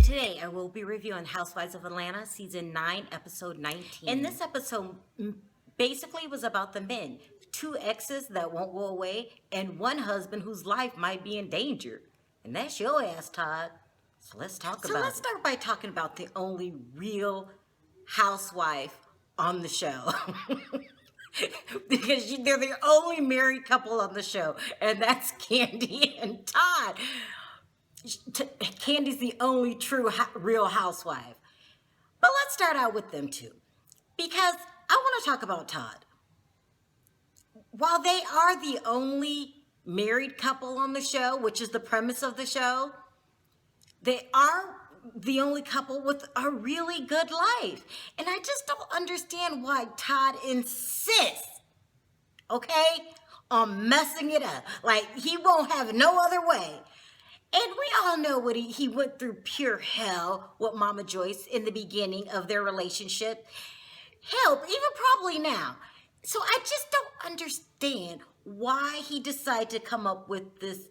Today, I will be reviewing Housewives of Atlanta, Season 9, Episode 19. And this episode basically was about the men. 2 exes that won't go away, and 1 husband whose life might be in danger. And that's your ass, Todd. So let's talk about it. So let's start by talking about the only real housewife on the show. Because they're the only married couple on the show, and that's Kandi and Todd. Candy's the only true real housewife. But let's start out with them too, because I want to talk about Todd. While they are the only married couple on the show, which is the premise of the show, they are the only couple with a really good life. And I just don't understand why Todd insists, okay, on messing it up. Like, he won't have no other way. And we all know what he went through pure hell with Mama Joyce in the beginning of their relationship. Hell, even probably now. So I just don't understand why he decided to come up with this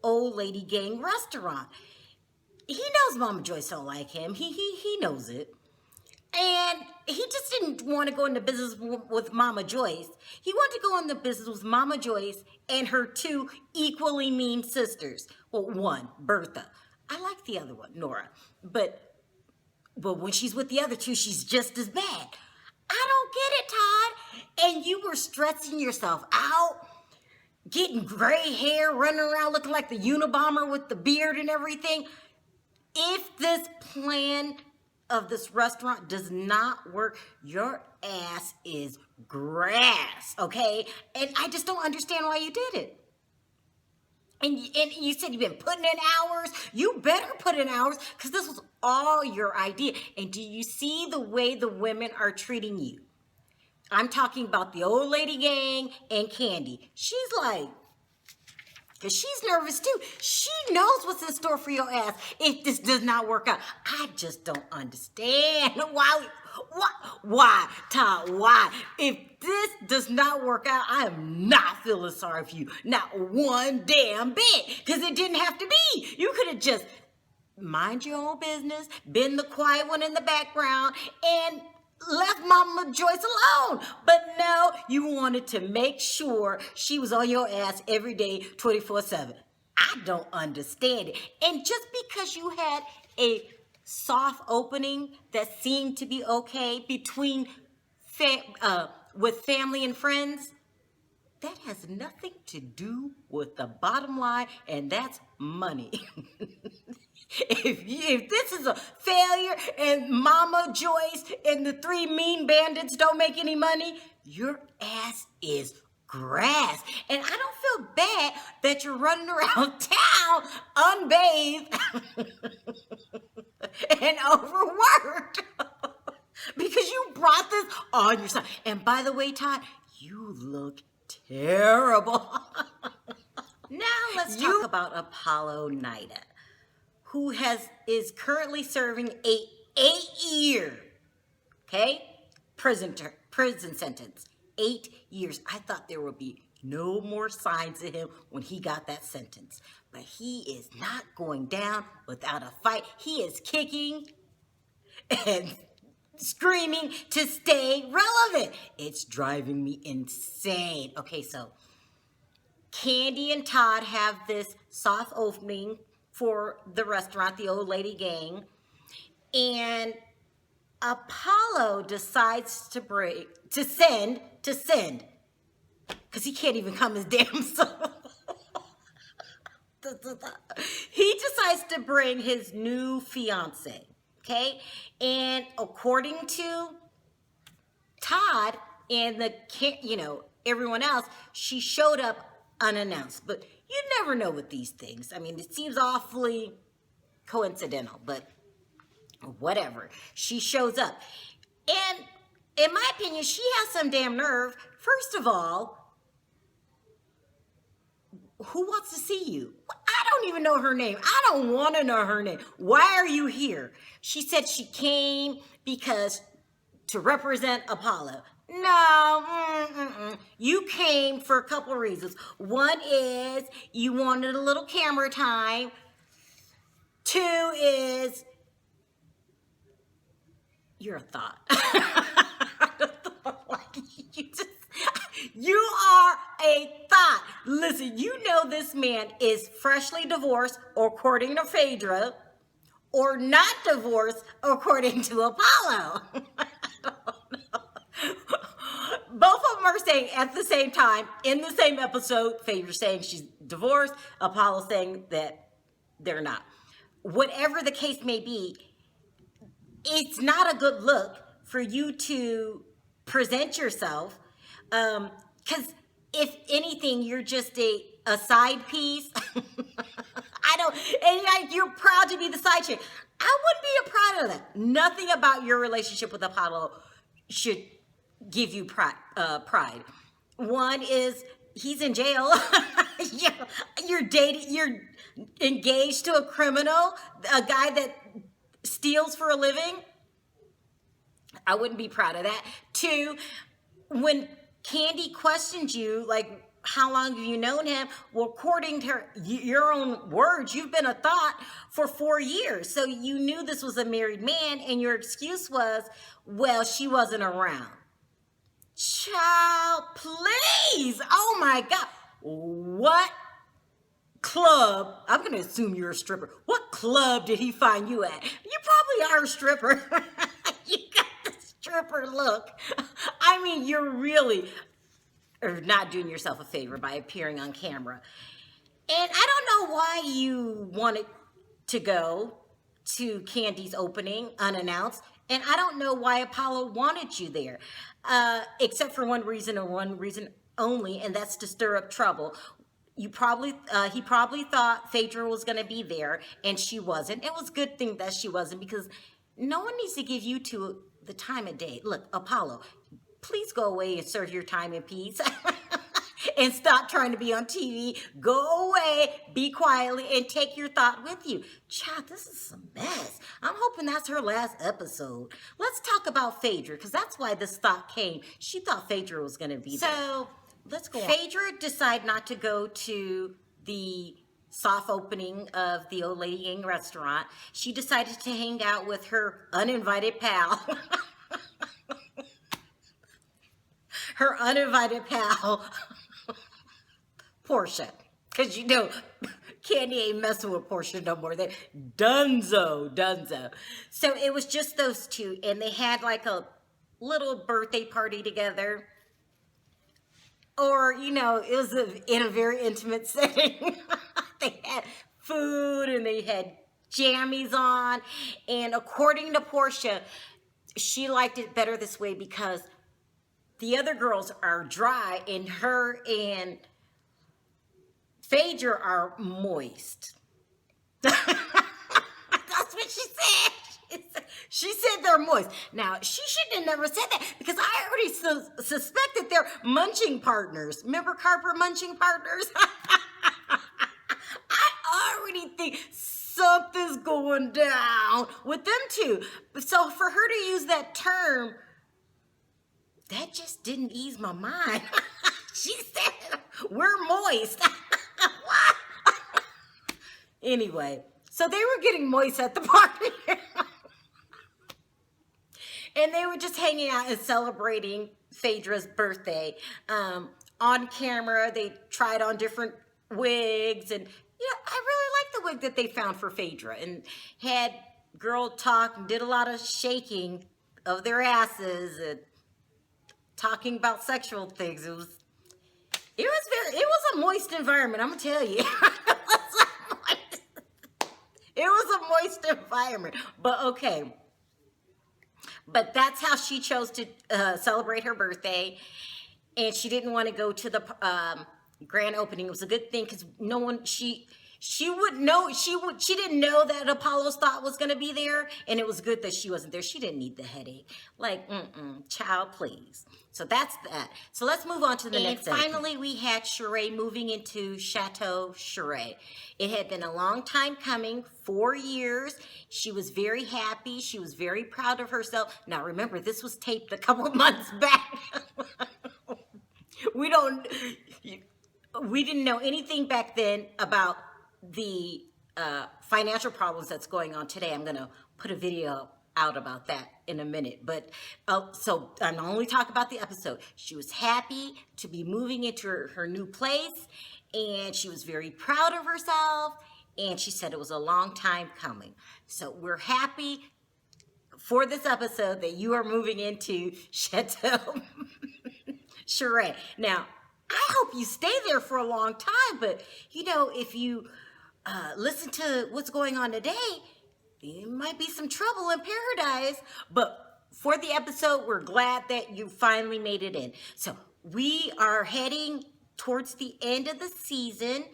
old lady gang restaurant. He knows Mama Joyce don't like him. He knows it. And he just didn't want to go into business with Mama Joyce. He wanted to go into business with Mama Joyce and her 2 equally mean sisters. Well, one, Bertha. I like the other one, Nora. But when she's with the other 2, she's just as bad. I don't get it, Todd. And you were stressing yourself out, getting gray hair, running around looking like the Unabomber with the beard and everything. If this plan of this restaurant does not work, your ass is grass, okay? And I just don't understand why you did it. And you said you've been putting in hours. You better put in hours, because this was all your idea. And do you see the way the women are treating you? I'm talking about the old lady gang and Kandi. She's like, because she's nervous too. She knows what's in store for your ass if this does not work out. I just don't understand why, Todd, why? If this does not work out, I am not feeling sorry for you. Not one damn bit, because it didn't have to be. You could have just mind your own business, been the quiet one in the background, and left Mama Joyce alone. But no, you wanted to make sure she was on your ass every day, 24/7. I don't understand it. And just because you had a soft opening that seemed to be okay between with family and friends, that has nothing to do with the bottom line, and that's money. If this is a failure and Mama Joyce and the 3 mean bandits don't make any money, your ass is grass. And I don't feel bad that you're running around town unbathed and overworked because you brought this on yourself. And by the way, Todd, you look terrible. Now let's talk about Apollo Nida, who is currently serving a 8-year, prison sentence. 8 years. I thought there would be no more signs of him when he got that sentence. But he is not going down without a fight. He is kicking and screaming to stay relevant. It's driving me insane. Okay, so Kandi and Todd have this soft opening for the restaurant, the old lady gang, and Apollo decides to send, because he can't even come his damn self. He decides to bring his new fiance, okay? And according to Todd and everyone else, she showed up unannounced. But you never know with these things. I mean, it seems awfully coincidental, but whatever. She shows up. And in my opinion, she has some damn nerve. First of all, who wants to see you? I don't even know her name. I don't want to know her name. Why are you here? She said she came to represent Apollo. No, you came for a couple of reasons. One is you wanted a little camera time. 2 is You're a thought. Like, you are a thought. Listen, you know this man is freshly divorced, according to Phaedra, or not divorced, according to Apollo. Both of them are saying at the same time, in the same episode, Phaedra saying she's divorced, Apollo saying that they're not. Whatever the case may be, it's not a good look for you to present yourself, because if anything, you're just a side piece. I don't, and like, you're proud to be the side chick. I wouldn't be proud of that. Nothing about your relationship with Apollo should give you pride. One is he's in jail. You're dating, you're engaged to a criminal, a guy that steals for a living. I wouldn't be proud of that. Two, when Candy questioned you, like, how long have you known him? Well, according to your own words, you've been a thought for 4 years. So you knew this was a married man, and your excuse was, well, she wasn't around. Child, please. Oh my God. What club? I'm going to assume you're a stripper. What club did he find you at? You probably are a stripper. You got the stripper look. I mean, you're really not doing yourself a favor by appearing on camera. And I don't know why you wanted to go to Candy's opening unannounced. And I don't know why Apollo wanted you there, except for one reason, and one reason only, and that's to stir up trouble. He probably thought Phaedra was going to be there, and she wasn't. It was a good thing that she wasn't, because no one needs to give you two the time of day. Look, Apollo, please go away and serve your time in peace. And stop trying to be on TV. Go away, be quietly, and take your thought with you. Child, this is a mess. I'm hoping that's her last episode. Let's talk about Phaedra, because that's why this thought came. She thought Phaedra was going to be there. So, let's go on. Phaedra decided not to go to the soft opening of the Old Lady Gang restaurant. She decided to hang out with her uninvited pal. Her uninvited pal, Portia. Because you know, Candy ain't messing with Portia no more. They dunzo. So it was just those two, and they had like a little birthday party together. Or, you know, it was in a very intimate setting. They had food, and they had jammies on. And according to Portia, she liked it better this way because the other girls are dry, and her and Phaedra are moist. That's what she said. She said they're moist. Now, she shouldn't have never said that, because I already suspected they're munching partners. Remember Carper munching partners? I already think something's going down with them two. So for her to use that term, that just didn't ease my mind. She said, we're moist. What? Anyway, so they were getting moist at the party. And they were just hanging out and celebrating Phaedra's birthday. On camera, they tried on different wigs. And, I really liked the wig that they found for Phaedra. And had girl talk and did a lot of shaking of their asses and talking about sexual things. It was a moist environment, I'm gonna tell you. It was a moist environment. But okay. But that's how she chose to celebrate her birthday, and she didn't want to go to the grand opening. It was a good thing, because no one she would know she didn't know that Apollo's thought was going to be there, and it was good that she wasn't there. She didn't need the headache. Like, child, please. So that's that. So let's move on to the next. And finally, we had Sharrell moving into Chateau Sharrell. It had been a long time coming, 4 years. She was very happy. She was very proud of herself. Now, remember, this was taped a couple months back. We didn't know anything back then about the financial problems that's going on today. I'm going to put a video out about that in a minute. But so I'm only talking about the episode. She was happy to be moving into her new place, and she was very proud of herself. And she said it was a long time coming. So we're happy for this episode that you are moving into Chateau Sharrell. Now, I hope you stay there for a long time, but if you listen to what's going on today, there might be some trouble in paradise. But for the episode, we're glad that you finally made it in. So we are heading towards the end of the season,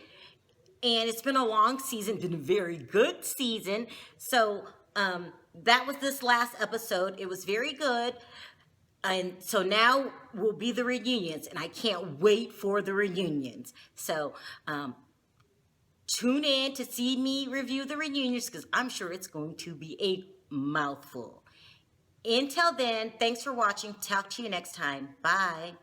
and it's been a long season, been a very good season. So that was this last episode. It was very good. And so now will be the reunions, and I can't wait for the reunions. So tune in to see me review the reunions, because I'm sure it's going to be a mouthful. Until then, thanks for watching. Talk to you next time. Bye.